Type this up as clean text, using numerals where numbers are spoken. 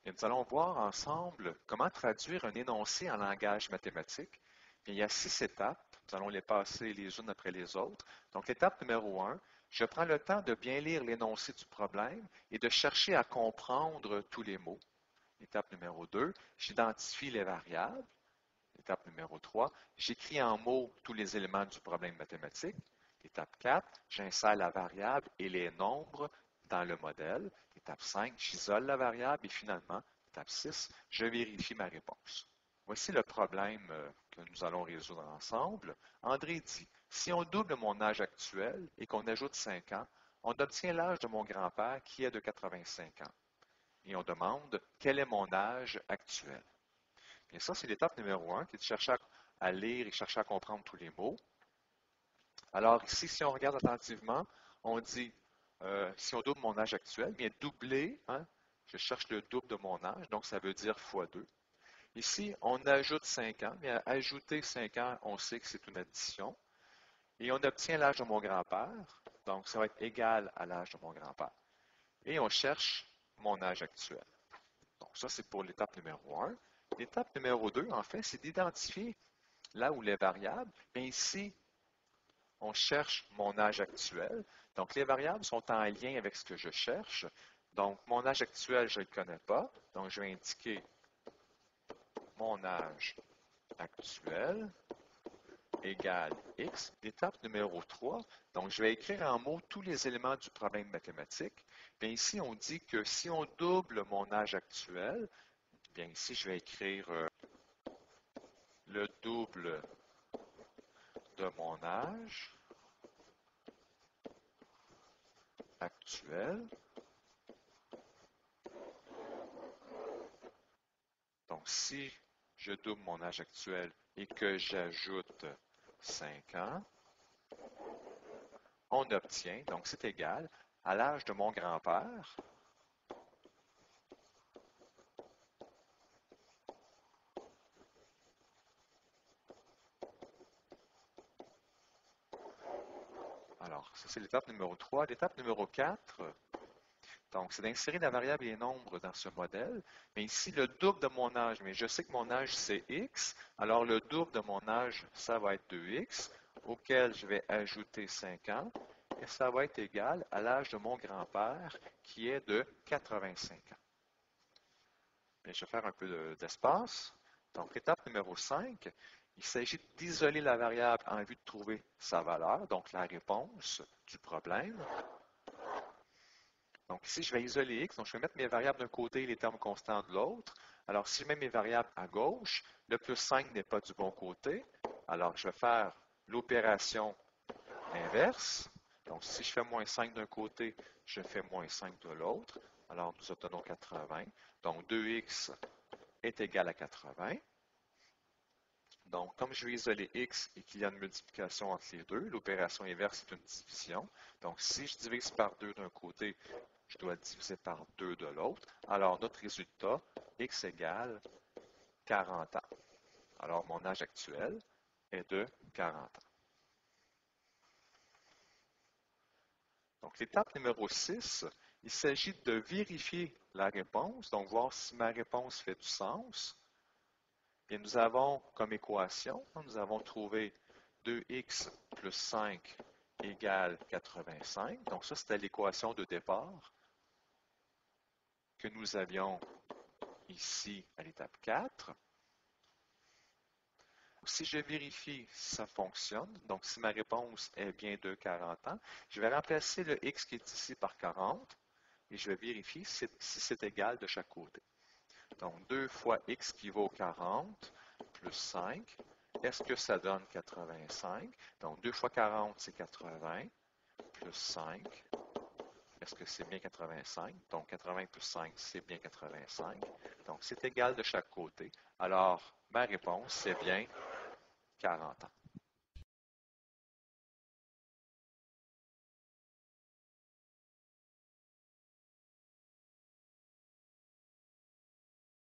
Et nous allons voir ensemble comment traduire un énoncé en langage mathématique. Bien, il y a 6 étapes. Nous allons les passer les unes après les autres. Donc, l'étape numéro 1, je prends le temps de bien lire l'énoncé du problème et de chercher à comprendre tous les mots. Étape numéro 2, j'identifie les variables. Étape numéro 3, j'écris en mots tous les éléments du problème mathématique. Étape 4, j'insère la variable et les nombres dans le modèle. Étape 5, j'isole la variable et finalement, étape 6, je vérifie ma réponse. Voici le problème que nous allons résoudre ensemble. André dit, si on double mon âge actuel et qu'on ajoute 5 ans, on obtient l'âge de mon grand-père qui est de 85 ans. Et on demande, quel est mon âge actuel? Bien, ça, c'est l'étape numéro 1, qui est de chercher à lire et chercher à comprendre tous les mots. Alors ici, si on regarde attentivement, on dit, si on double mon âge actuel, bien doubler, je cherche le double de mon âge, donc ça veut dire fois 2. Ici, on ajoute 5 ans, bien ajouter 5 ans, on sait que c'est une addition. Et on obtient l'âge de mon grand-père, donc ça va être égal à l'âge de mon grand-père. Et on cherche mon âge actuel. Donc ça, c'est pour l'étape numéro 1. L'étape numéro 2, en fait, c'est d'identifier là où les variables. Bien ici, on cherche mon âge actuel. Donc, les variables sont en lien avec ce que je cherche. Donc, mon âge actuel, je ne le connais pas. Donc, je vais indiquer mon âge actuel égale x. L'étape numéro 3, donc je vais écrire en mots tous les éléments du problème mathématique. Bien ici, on dit que si on double mon âge actuel, bien ici, je vais écrire le double de mon âge actuel. Donc, si je double mon âge actuel et que j'ajoute 5 ans, on obtient, donc c'est égal, à l'âge de mon grand-père, alors ça c'est l'étape numéro 3. L'étape numéro 4, donc c'est d'insérer la variable et les nombres dans ce modèle. Mais ici, le double de mon âge, mais je sais que mon âge c'est x, alors le double de mon âge, ça va être 2x, auquel je vais ajouter 5 ans, et ça va être égal à l'âge de mon grand-père, qui est de 85 ans. Bien, je vais faire un peu d'espace. Donc, étape numéro 5, il s'agit d'isoler la variable en vue de trouver sa valeur, donc la réponse du problème. Donc ici, je vais isoler x, donc je vais mettre mes variables d'un côté et les termes constants de l'autre. Alors, si je mets mes variables à gauche, le plus 5 n'est pas du bon côté. Alors, je vais faire l'opération inverse. Donc, si je fais moins 5 d'un côté, je fais moins 5 de l'autre. Alors, nous obtenons 80. Donc, 2x est égal à 80. Donc, comme je vais isoler x et qu'il y a une multiplication entre les deux, l'opération inverse est une division. Donc, si je divise par 2 d'un côté, je dois diviser par 2 de l'autre. Alors, notre résultat, x égale 40 ans. Alors, mon âge actuel est de 40 ans. Donc, l'étape numéro 6, il s'agit de vérifier la réponse, donc voir si ma réponse fait du sens. Bien, nous avons comme équation, nous avons trouvé 2x plus 5 égale 85. Donc, ça, c'était l'équation de départ que nous avions ici à l'étape 4. Si je vérifie si ça fonctionne, donc si ma réponse est bien de 40 ans, je vais remplacer le x qui est ici par 40 et je vais vérifier si c'est égal de chaque côté. Donc, 2 fois x qui vaut 40 plus 5, est-ce que ça donne 85? Donc, 2 fois 40, c'est 80, plus 5, est-ce que c'est bien 85? Donc, 80 plus 5, c'est bien 85. Donc, c'est égal de chaque côté. Alors, ma réponse, c'est bien 40 ans.